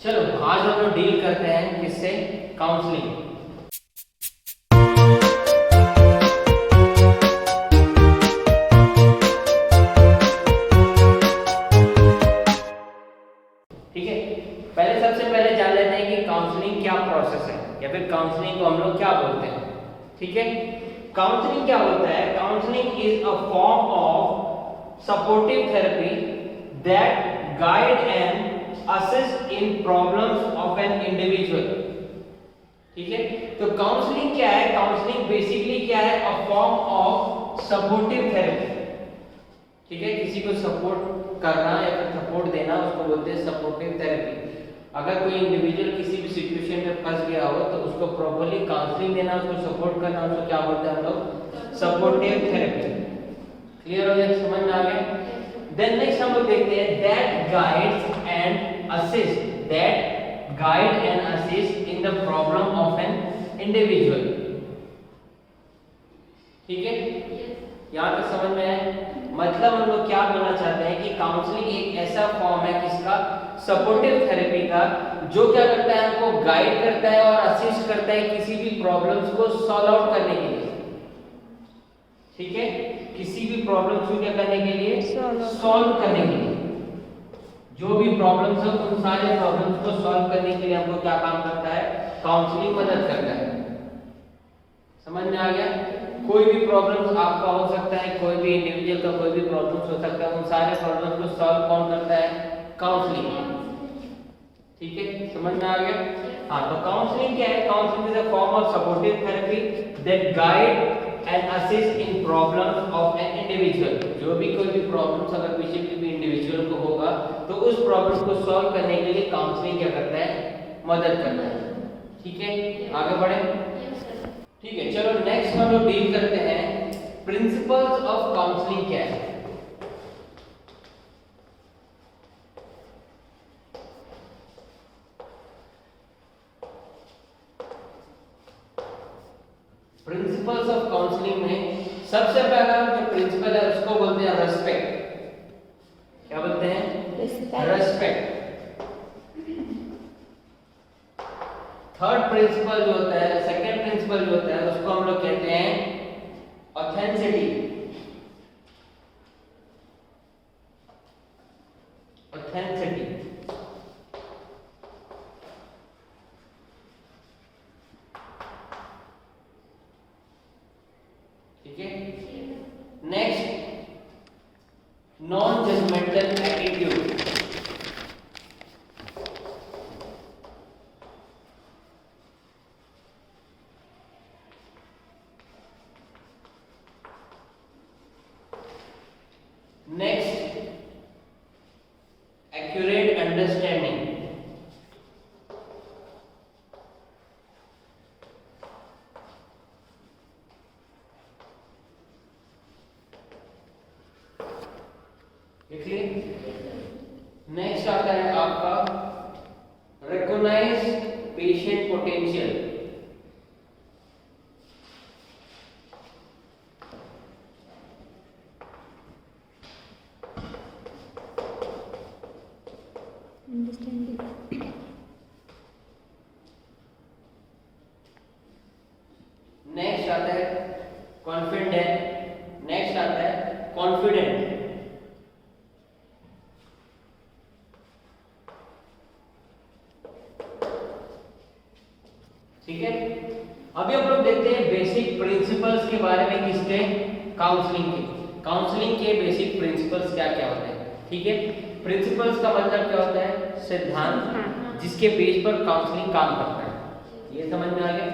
चलो आज हम लोग डील करते हैं किससे, काउंसलिंग। ठीक है, पहले सबसे पहले जान लेते हैं कि काउंसलिंग क्या प्रोसेस है या फिर काउंसलिंग को हम लोग क्या बोलते हैं। ठीक है, काउंसलिंग क्या होता है? Counselling is a form of supportive therapy that guide and assist in problems of an individual. ठीक है, तो काउंसलिंग क्या है? काउंसलिंग बेसिकली क्या है? A form of supportive therapy. ठीक है, किसी को सपोर्ट करना या फिर सपोर्ट देना उसको बोलते हैं सपोर्टिव थेरेपी। अगर कोई इंडिविजुअल किसी भी सिचुएशन में फंस गया हो तो उसको प्रॉपर्ली काउंसलिंग देना, उसको सपोर्ट करना, उसको क्या बोलते हैं हम लोग? Supportive therapy. क्लियर हो गया? समझ में आ गया? देन नेक्स्ट हम लोग देखते हैं that guides and assist, that guide and assist in the problem of an individual. ठीक है, यहाँ तक समझ में आया? मतलब हम लोग क्या बोलना चाहते हैं कि काउंसलिंग एक ऐसा फॉर्म है किसका? सपोर्टिव थेरेपी का, जो क्या करता है? हमको गाइड करता है और असिस्ट करता है किसी भी प्रॉब्लम्स को सॉल्व आउट करने के लिए। ठीक है, किसी भी प्रॉब्लम्स को क्या करने के लिए? सॉल्व करने के लिए। जो भी प्रॉब्लम्स है उन सारे प्रॉब्लम्स को सॉल्व करने के लिए हमको क्या काम करता है? काउंसलिंग मदद करता है। समझ में आ गया? कोई भी प्रॉब्लम्स आपका हो सकता है, कोई भी इंडिविजुअल का कोई भी प्रॉब्लम्स हो सकता है, उन सारे प्रॉब्लम्स को सॉल्व कौन करता है? काउंसलिंग। ठीक है, समझ में आ गया? हाँ, तो काउंसलिंग क्या है? Counselling is a form of supportive therapy that guide and assist in problems of an individual. जो भी कोई भी प्रॉब्लम्स अगर किसी भी इंडिविजुअल को होगा तो उस प्रॉब्लम को सॉल्व करने के लिए काउंसलिंग क्या करता है? मदद करता है। ठीक है, आगे बढ़े। ठीक है, चलो नेक्स्ट हम लोग डील करते हैं प्रिंसिपल्स ऑफ काउंसलिंग क्या है। प्रिंसिपल्स ऑफ काउंसलिंग में सबसे पहला जो प्रिंसिपल है उसको बोलते हैं रेस्पेक्ट। क्या बोलते हैं? रेस्पेक्ट। थर्ड प्रिंसिपल जो होता है, सेकंड प्रिंसिपल जो होता है उसको हम लोग कहते हैं ऑथेंटिसिटी। ऑथेंटिसिटी। ठीक है, next non judgemental attitude. Next accurate understanding. लिख लिए? नेक्स्ट आता है आपका रिकॉग्नाइज पेशेंट पोटेंशियल। नेक्स्ट आता है कॉन्फिडेंट। नेक्स्ट आता है कॉन्फिडेंट। ठीक है, अभी हम लोग देखते हैं बेसिक प्रिंसिपल्स के बारे में किसके? काउंसलिंग के। काउंसलिंग के बेसिक प्रिंसिपल्स क्या क्या होते हैं? ठीक है, प्रिंसिपल्स का मतलब क्या होता है? सिद्धांत जिसके बेस पर काउंसलिंग काम करता है। ये समझ में आ गया?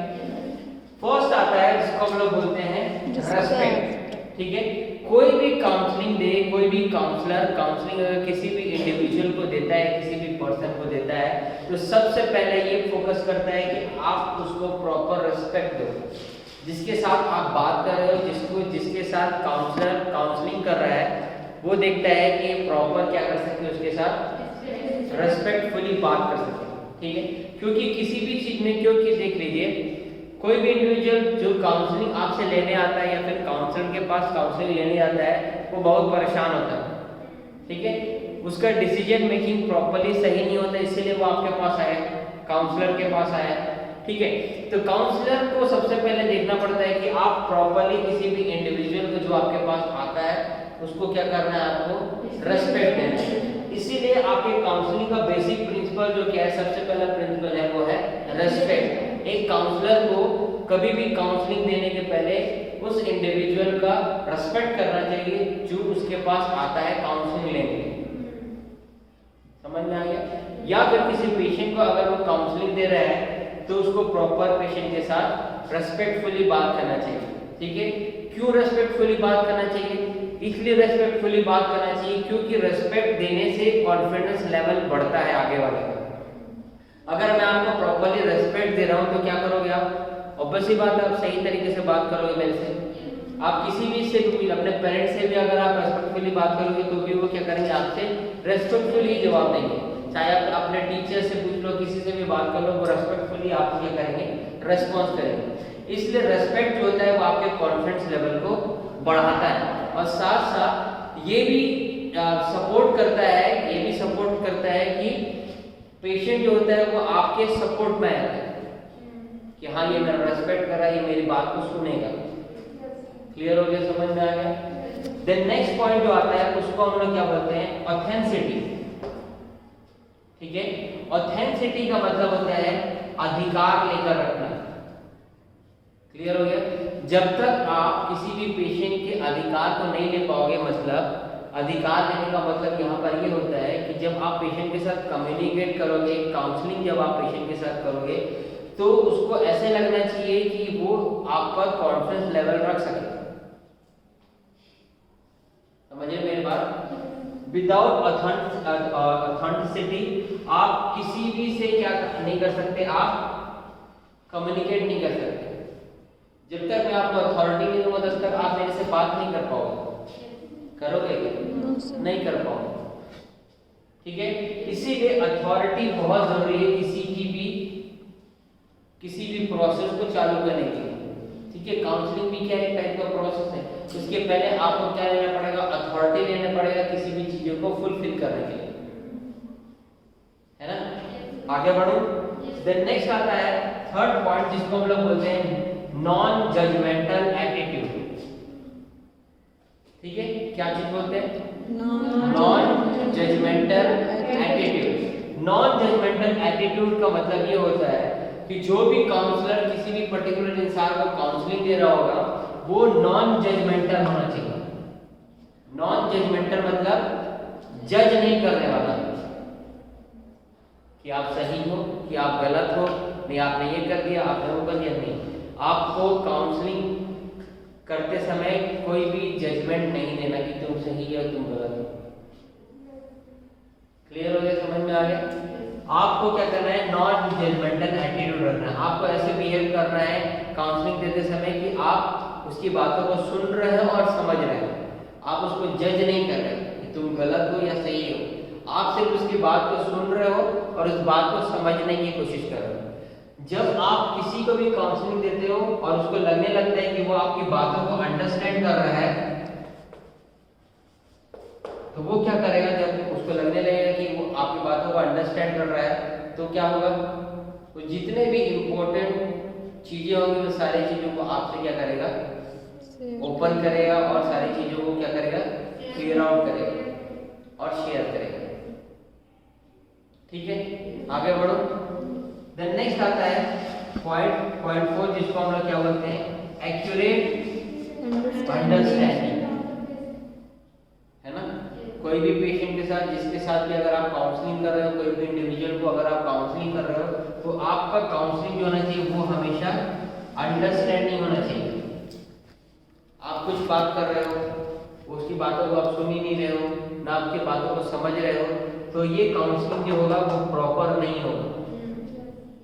फर्स्ट आता है जिसको हम लोग बोलते हैं रेस्पेक्ट। ठीक है, कोई भी काउंसलिंग दे, कोई भी काउंसलर काउंसलिंग अगर किसी भी इंडिविजुअल को देता है, किसी भी पर्सन को देता है, तो सबसे पहले ये फोकस करता है कि आप उसको प्रॉपर रिस्पेक्ट दो। जिसके साथ आप बात कर रहे हो, जिसके साथ काउंसलर काउंसलिंग कर रहा है, वो देखता है कि प्रॉपर क्या कर सके, उसके साथ रेस्पेक्टफुली बात कर सके। ठीक है, क्योंकि किसी भी चीज में, क्योंकि देख लीजिए कोई भी इंडिविजुअल जो काउंसलिंग आपसे लेने आता है या फिर काउंसलर के पास काउंसलिंग लेने आता है, वो बहुत परेशान होता है। ठीक है, उसका डिसीजन मेकिंग प्रॉपर्ली सही नहीं होता, इसीलिए वो आपके पास आया, काउंसलर के पास आया। ठीक है, तो काउंसलर को सबसे पहले देखना पड़ता है कि आप प्रॉपर्ली किसी भी इंडिविजुअल को जो आपके पास आता है उसको क्या करना है, आपको रेस्पेक्ट देना है। इसीलिए आपके काउंसलिंग का बेसिक प्रिंसिपल जो क्या है, सबसे पहला प्रिंसिपल है वो है रेस्पेक्ट। एक काउंसलर को कभी भी काउंसलिंग देने के पहले उस इंडिविजुअल का रेस्पेक्ट करना चाहिए जो उसके पास आता है काउंसलिंग लेने। समझ में आ गया? या फिर किसी पेशेंट को अगर वो काउंसलिंग दे रहा है तो उसको प्रॉपर पेशेंट के साथ रेस्पेक्टफुली बात करना चाहिए। ठीक है, क्यों रेस्पेक्टफुली बात करना चाहिए? इसलिए रेस्पेक्टफुली बात करना चाहिए क्योंकि रेस्पेक्ट देने से कॉन्फिडेंस लेवल बढ़ता है आगे वाले का। अगर मैं आपको प्रॉपर्ली रेस्पेक्ट दे रहा हूं तो क्या करोगे आप? ऑब्वियसली बात है, आप सही तरीके से बात करोगे मेरे से। आप किसी भी से भी, अपने पेरेंट्स से भी अगर आप रेस्पेक्टफुली बात करोगे तो भी वो क्या करेंगे, आपसे रेस्पेक्टफुली जवाब देंगे। चाहे आप अपने टीचर से पूछ लो, किसी से भी बात कर लो, वो रेस्पेक्टफुली आपको क्या करेंगे, रेस्पॉन्स करेंगे। इसलिए रेस्पेक्ट जो होता है वो आपके कॉन्फिडेंस लेवल को बढ़ाता है और साथ साथ ये भी सपोर्ट करता है कि पेशेंट जो होता है वो आपके सपोर्ट में आता है कि हाँ ये मेरा रेस्पेक्ट कर रहा है, ये मेरी बात को सुनेगा। क्लियर हो गया? समझ में आ गया? देन नेक्स्ट पॉइंट जो आता है उसको हम लोग क्या बोलते हैं, ऑथेंटिसिटी। ठीक है, ऑथेंटिसिटी का मतलब होता है अधिकार लेकर रखना। क्लियर हो गया? जब तक आप किसी भी पेशेंट के अधिकार को नहीं ले पाओगे, मतलब अधिकार लेने का मतलब यहाँ पर ये होता है कि जब आप पेशेंट के साथ कम्युनिकेट करोगे, काउंसलिंग जब आप पेशेंट के साथ करोगे तो उसको ऐसे लगना चाहिए कि वो आप पर कॉन्फिडेंस लेवल रख सके। समझिए मेरी बात? विदाउट ऑथेंटिसिटी आप किसी भी से क्या नहीं कर सकते, आप कम्युनिकेट नहीं कर सकते। जब तक मैं आपको अथॉरिटी नहीं दूंगा तब तक आप मेरे से बात नहीं कर पाओगे। करोगे क्या? नहीं कर पाओगे। ठीक है, इसीलिए अथॉरिटी बहुत जरूरी है किसी भी प्रोसेस को चालू करने के लिए। ठीक है, काउंसलिंग भी क्या एक टाइप का प्रोसेस है। उसके पहले आपको क्या लेना पड़ेगा, अथॉरिटी लेना पड़ेगा किसी भी चीजों को फुलफिल करने के लिए, है ना? आगे बढ़ो। देन नेक्स्ट आता है थर्ड पॉइंट जिसको हम लोग बोलते हैं नॉन जजमेंटल एटीट्यूड। ठीक है, क्या चीज बोलते हैं? Non judgemental attitude. Non judgemental attitude का मतलब ये होता है कि जो भी काउंसलर किसी भी पर्टिकुलर इंसान को काउंसलिंग दे रहा होगा वो नॉन जजमेंटल होना चाहिए। नॉन जजमेंटल मतलब जज नहीं करने वाला कि आप सही हो कि आप गलत हो, नहीं आपने ये कर दिया, आपने वो कर दिया, नहीं। आपको काउंसलिंग करते समय कोई भी जजमेंट नहीं देना कि तुम सही हो तुम गलत हो। क्लियर हो गया? समझ में आ गया? आपको क्या करना है, नॉन जजमेंटल एटीट्यूड रखना है। आपको ऐसे बिहेव करना है काउंसलिंग देते समय कि आप उसकी बातों को सुन रहे हो और समझ रहे हो। आप उसको जज नहीं कर रहे कि तुम गलत हो या सही हो, आप सिर्फ उसकी बात को सुन रहे हो और उस बात को समझने की कोशिश कर रहे हो। जब आप किसी को भी काउंसलिंग देते हो और उसको लगने लगता है कि वो आपकी बातों को अंडरस्टैंड कर रहा है तो वो क्या करेगा, जब उसको लगने लगेगा कि वो आपकी बातों को अंडरस्टैंड कर रहा है तो क्या होगा, तो जितने भी इम्पोर्टेंट चीजें होंगी वो सारी चीजों को आपसे क्या करेगा, ओपन करेगा और सारी चीजों को क्या करेगा, क्लियर आउट करेगा और शेयर करेगा। ठीक है, आगे बढ़ो। देन नेक्स्ट आता है पॉइंट 4 जिसको हम लोग क्या बोलते हैं, एक्यूरेट अंडरस्टैंडिंग, है ना? कोई भी पेशेंट के साथ जिसके साथ भी अगर आप काउंसलिंग कर रहे हो, कोई भी इंडिविजुअल को अगर आप काउंसलिंग कर रहे हो तो आपका काउंसलिंग जो होना चाहिए वो हमेशा अंडरस्टैंडिंग होना चाहिए। आप कुछ बात कर रहे हो उसकी बातों को आप सुन ही नहीं रहे हो, ना आपकी बातों को समझ रहे हो, तो ये काउंसलिंग जो होगा वो प्रॉपर नहीं होगा।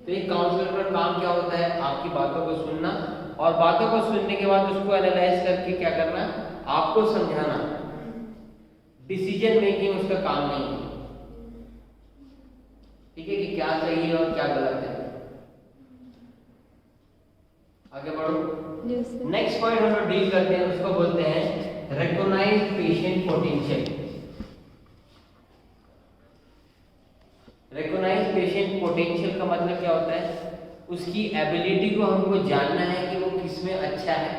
तो एक काउंसलर का काम क्या होता है, आपकी बातों को सुनना और बातों को सुनने के बाद उसको एनालाइज करके क्या करना, आपको समझाना। डिसीजन मेकिंग उसका काम नहीं है। ठीक है, कि क्या सही है और क्या गलत है। आगे बढ़ो। नेक्स्ट पॉइंट हम लोग डील करते हैं, उसको बोलते हैं रिकॉग्नाइज पेशेंट पोटेंशियल। पोटेंशियल का मतलब क्या होता है, उसकी एबिलिटी को हमको जानना है कि वो किस में अच्छा है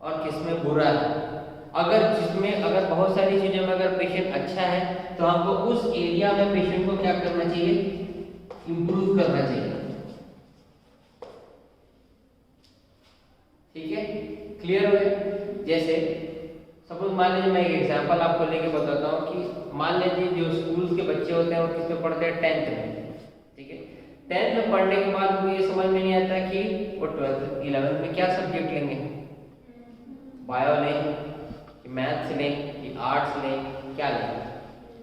और किस में बुरा है। अगर बहुत सारी चीजों में अगर पेशेंट अच्छा है तो हमको उस एरिया में पेशेंट को क्या करना चाहिए, इंप्रूव करना चाहिए। ठीक है, क्लियर हो गया। जैसे सपोज मान लीजिए मैं एक एग्जांपल आपको लेके बताता हूँ कि मान लीजिए जो स्कूल्स के बच्चे होते हैं वो किस में पढ़ते हैं, 10th में। ठीक है, 10th में पढ़ने के बाद उनको ये समझ में नहीं आता कि वो 12th 11th में क्या सब्जेक्ट लेंगे, बायो लें कि मैथ्स लें कि आर्ट्स लें, क्या लें।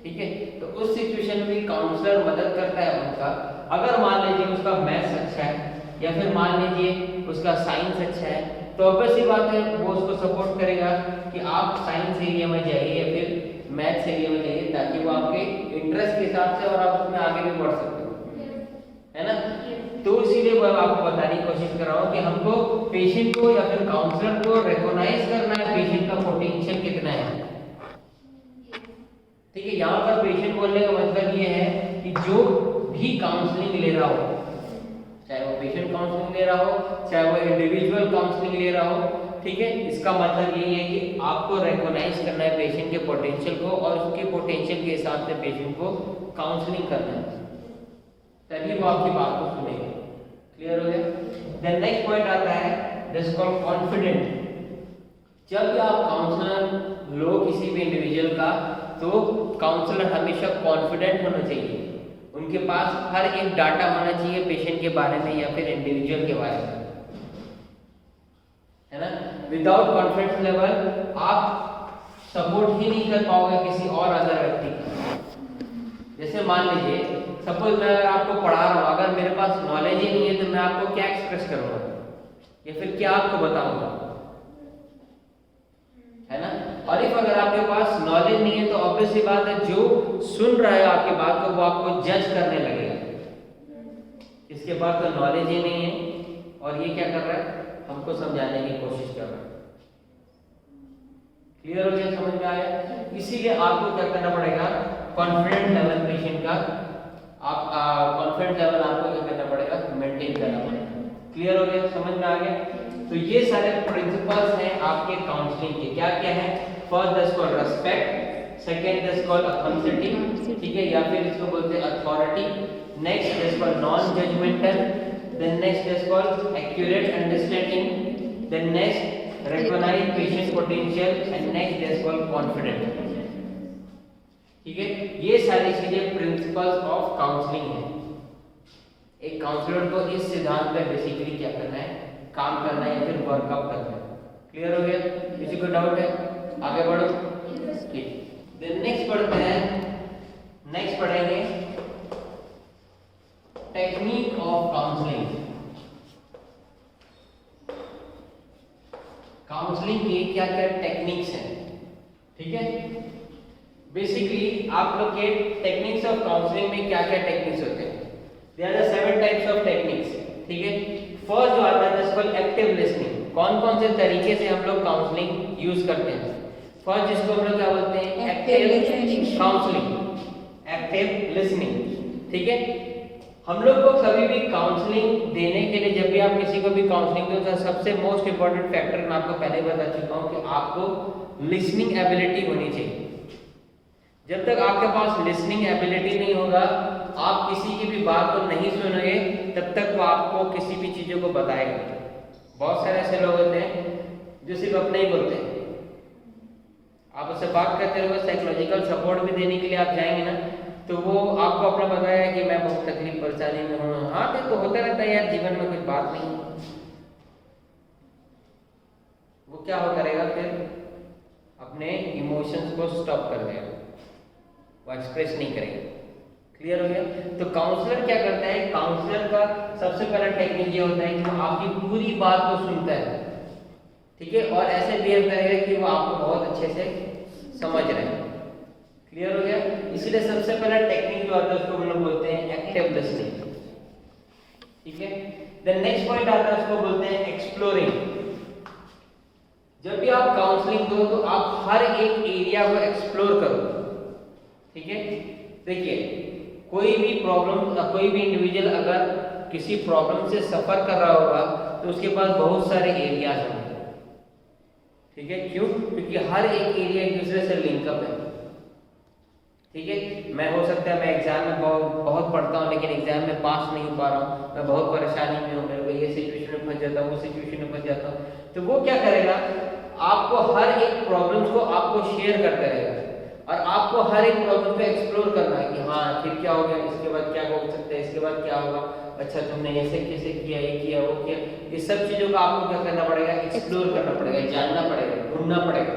ठीक है, तो उस सिचुएशन में काउंसलर मदद करता है उनका। अगर मान लीजिए उसका मैथ्स अच्छा है या फिर मान लीजिए उसका साइंस अच्छा है, तो ऑब्वियस सी बात है वो उसको सपोर्ट करेगा कि आप साइंस एरिया में जाइए या फिर मैथ्स एरिया में जाइए, ताकि वो आपके इंटरेस्ट के हिसाब से और आप उसमें आगे भी बढ़ सकते हो, है ना। तो इसीलिए मैं आपको बताने की कोशिश कर रहा हूँ कि हमको पेशेंट को या फिर काउंसलर को रिकॉग्नाइज करना है पेशेंट का पोटेंशियल कितना है। ठीक है, यहाँ पर पेशेंट बोलने का मतलब ये है कि जो भी काउंसलिंग ले रहा हो, चाहे वो पेशेंट काउंसलिंग ले रहा हो चाहे वो इंडिविजुअल काउंसलिंग ले रहा हो, ठीक है, इसका मतलब यही है कि आपको रिकॉग्नाइज करना है पेशेंट के पोटेंशियल को और उसके पोटेंशियल के हिसाब से पेशेंट को काउंसलिंग करना है, तभी वो आपकी बात को सुनेंगे। क्लियर हो गया। देन नेक्स्ट पॉइंट आता है दिस कॉल्ड कॉन्फिडेंट। जब भी आप काउंसलर लो किसी भी इंडिविजुअल का, तो काउंसलर हमेशा कॉन्फिडेंट होना चाहिए, उनके पास हर एक डाटा होना चाहिए पेशेंट के बारे में या फिर इंडिविजुअल के बारे में, है ना। विदाउट कॉन्फिडेंस लेवल आप सपोर्ट ही नहीं कर पाओगे किसी और अदर व्यक्ति का। जैसे मान लीजिए सपोज मैं आपको पढ़ा रहा हूँ, अगर मेरे पास नॉलेज ही नहीं है तो मैं आपको क्या एक्सप्रेस करूंगा या फिर क्या आपको बताऊंगा, है ना। और इफ अगर आपके पास नॉलेज नहीं है तो ऑब्वियस सी बात है जो सुन रहा है आपकी बात को वो आपको जज करने लगेगा, इसके पास तो नॉलेज ही नहीं है और ये क्या कर रहा है, हमको समझाने की कोशिश कर रहा है। क्लियर हो गया, समझ में आया। इसीलिए आपको क्या करना पड़ेगा, कॉन्फिडेंट लेवल पेशेंट का आप कॉन्फिडेंट लेवल आपको क्या करना पड़ेगा, मेंटेन करना पड़ेगा। क्लियर हो गया, समझ में आ गया। तो ये सारे प्रिंसिपल्स हैं आपके काउंसलिंग के। क्या क्या है, first this called respect, second this called authenticity, ठीक है, या फिर इसको बोलते हैं authority. Next this called non judgemental, then next this called accurate understanding, then next recognise patient potential and next this called confident. ठीक है, ये सारी चीजें प्रिंसिपल्स ऑफ काउंसलिंग है। एक काउंसलर को इस सिद्धांत पे बेसिकली क्या करना है, काम करना है या फिर वर्कआउट करना है। क्लियर हो गया, किसी को डाउट है, आगे बढ़ो। ठीक, देन नेक्स्ट पढ़ते हैं, नेक्स्ट पढ़ेंगे टेक्निक ऑफ काउंसलिंग। काउंसलिंग के क्या क्या टेक्निक्स हैं, ठीक है। बेसिकली आप लोग के टेक्निक्स ऑफ काउंसलिंग में क्या क्या टेक्निक्स होते हैं, there are 7 types of techniques, ठीक है। फर्स्ट जो आता है दैट्स कॉल्ड एक्टिव लिसनिंग। कौन कौन से तरीके से हम लोग काउंसलिंग यूज करते हैं। फर्स्ट जिसको हम लोग क्या बोलते हैं, एक्टिव काउंसलिंग, एक्टिव लिसनिंग, ठीक है। हम लोग को कभी भी काउंसलिंग देने के लिए, जब भी आप किसी को भी काउंसलिंग दो, तो सबसे मोस्ट इंपॉर्टेंट फैक्टर मैं आपको पहले बता चुका हूं कि आपको लिसनिंग एबिलिटी होनी चाहिए। जब तक आपके पास लिसनिंग एबिलिटी नहीं होगा, आप किसी की भी बात को नहीं सुनोगे, तब तक वो आपको किसी भी चीजों को बताएगा। बहुत सारे ऐसे लोग होते हैं जो सिर्फ अपने ही बोलते हैं, आप उससे बात करते रहोगे, साइकोलॉजिकल सपोर्ट भी देने के लिए आप जाएंगे ना, तो वो आपको अपना बताया कि मैं बहुत तकलीफ परेशानी में हूँ। हाँ, तो होता रहता है यार, जीवन में कुछ बात नहीं। वो क्या हो करेगा, फिर अपने इमोशंस को स्टॉप कर देगा, वो एक्सप्रेस नहीं करेगा। क्लियर हो गया। तो काउंसलर क्या करता है, काउंसलर का सबसे पहला टेक्निक ये होता है कि वो आपकी पूरी बात को सुनता है, ठीक है, और ऐसे बिहेव करेगा कि वो आपको बहुत अच्छे से समझ रहे हैं। क्लियर हो गया। इसीलिए सबसे पहला टेक्निक जो आता है उसको हम लोग बोलते हैं एक्टिव लिसनिंग, ठीक है। देन नेक्स्ट पॉइंट आता है, उसको बोलते हैं एक्सप्लोरिंग। जब भी आप काउंसलिंग दो तो आप हर एक एरिया को एक्सप्लोर करो, ठीक है। देखिए कोई भी प्रॉब्लम, कोई भी इंडिविजुअल अगर किसी प्रॉब्लम से सफर कर रहा होगा तो उसके पास बहुत सारे एरियाज होंगे, ठीक है। क्यों? क्योंकि हर एक एरिया एक दूसरे से लिंकअप है, ठीक है। मैं हो सकता है मैं एग्जाम में बहुत पढ़ता हूँ लेकिन एग्जाम में पास नहीं हो पा रहा हूँ, मैं बहुत परेशानी में हूँ, मेरे को ये सिचुएशन में फंस जाता हूँ, वो सिचुएशन में फंस जाता हूँ, तो वो क्या करेगा, आपको हर एक प्रॉब्लम्स को आपको शेयर करता रहेगा और आपको हर एक प्रॉब्लम पे एक्सप्लोर करना है कि हाँ फिर क्या हो गया, इसके बाद क्या हो सकता है, इसके बाद क्या होगा, अच्छा तुमने ऐसे कैसे किया, ये किया, वो किया, ये सब चीजों का आपको क्या करना पड़ेगा, एक्सप्लोर करना पड़ेगा, जानना पड़ेगा, ढूंढना पड़ेगा।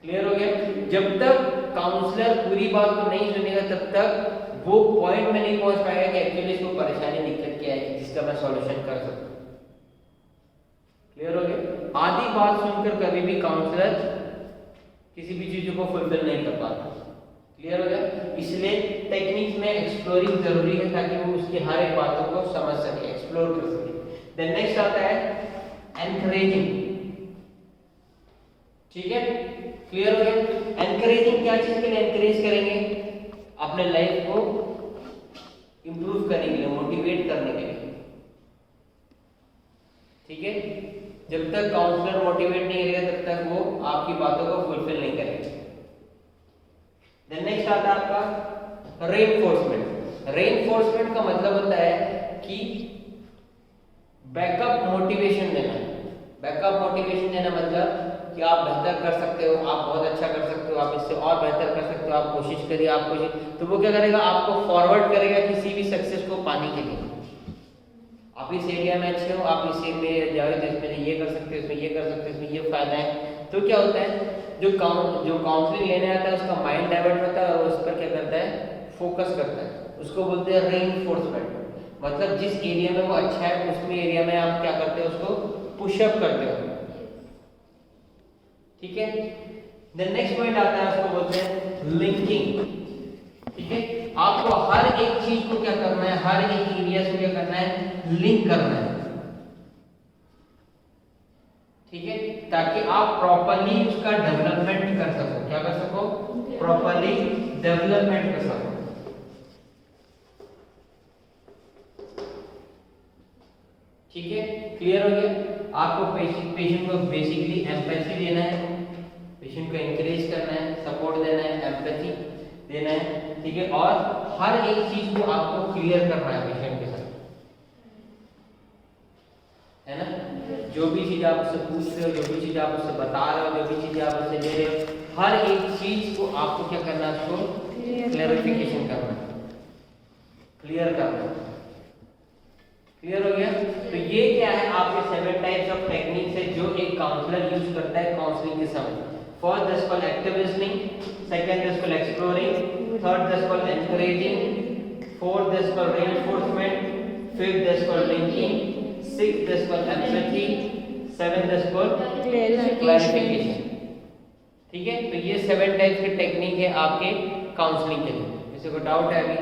क्लियर हो गया? जब तक काउंसलर पूरी बात को नहीं सुनेगा तब तक वो पॉइंट में नहीं पहुंच पाएगा कि एक्चुअली इसको परेशानी दिक्कत क्या है जिसका मैं सॉल्यूशन कर सकूं। क्लियर हो गया? आधी बात सुनकर कभी भी काउंसलर किसी भी चीजों को फुलफिल नहीं कर पाता। क्लियर हो गया? इसलिए टेक्निक्स में एक्सप्लोरिंग जरूरी है ताकि वो उसकी हर एक बातों को समझ सके, एक्सप्लोर कर सके। देन नेक्स्ट आता है एनकरेजिंग, ठीक है। क्लियर हो गया? एनकरेजिंग क्या चीज के लिए एनकरेज करेंगे, अपने लाइफ को इंप्रूव करने के लिए, मोटिवेट करने के लिए, ठीक है। जब तक काउंसलर मोटिवेट नहीं करेगा तब तक वो आपकी बातों को फुलफिल नहीं करेगा। देन नेक्स्ट आता है आपका रेनफोर्समेंट। रेनफोर्समेंट का मतलब होता है कि बैकअप मोटिवेशन देना। बैकअप मोटिवेशन देना मतलब कि आप बेहतर कर सकते हो, आप बहुत अच्छा कर सकते हो, आप इससे और बेहतर कर सकते हो, आप कोशिश करिए, आप कोशिश, तो वो क्या करेगा, आपको फॉरवर्ड करेगा किसी भी सक्सेस को पाने के लिए। आप इस एरिया में अच्छे हो, आप इस एरिया में जाओ तो इसमें ये कर सकते हो, इसमें ये कर सकते हो, इसमें ये फायदा है। तो क्या होता है, जो काउंसलिंग लेने आता है उसका माइंड डाइवर्ट होता है और उस पर क्या करता है, फोकस करता है। उसको बोलते हैं रेनफोर्समेंट। मतलब जिस एरिया में वो अच्छा है उसमें एरिया में आप क्या करते हो, उसको पुशअप करते हो, ठीक है। देन नेक्स्ट पॉइंट आता है, उसको बोलते हैं लिंकिंग, ठीक है। आपको हर एक चीज को क्या करना है, हर एक एरिया से क्या करना है, लिंक करना है, ठीक है, ताकि आप प्रॉपर्ली उसका डेवलपमेंट कर सको। क्या कर सको, प्रॉपर्ली डेवलपमेंट कर सको, ठीक है। क्लियर हो गया? आपको पेशेंट को बेसिकली एम्पैथी देना है, पेशेंट को एनकरेज करना है, सपोर्ट देना है, एम्पैथी देना है, ठीक है। और हर एक चीज को आपको क्लियर करना है पेशेंट के साथ, है ना। जो भी चीज आप उससे पूछ रहे हो, जो भी चीज आप उससे बता रहे हो, जो भी चीज आप उससे ले रहे हो, हर एक चीज को आपको क्या करना है, उसको क्लैरिफिकेशन करना है, क्लियर करना है। क्लियर हो गया? तो ये क्या है, आपके 7 टाइप्स ऑफ टेक्निक्स है जो एक काउंसलर यूज करता है काउंसलिंग के समय। First this called active listening, second this called exploring, third this called encouraging, fourth this called reinforcement, fifth this called linking, sixth this called empathy, seventh this called clarification, ठीक है। तो ये 7 types के technique है आपके counselling के लिए। किसी को डाउट है अभी?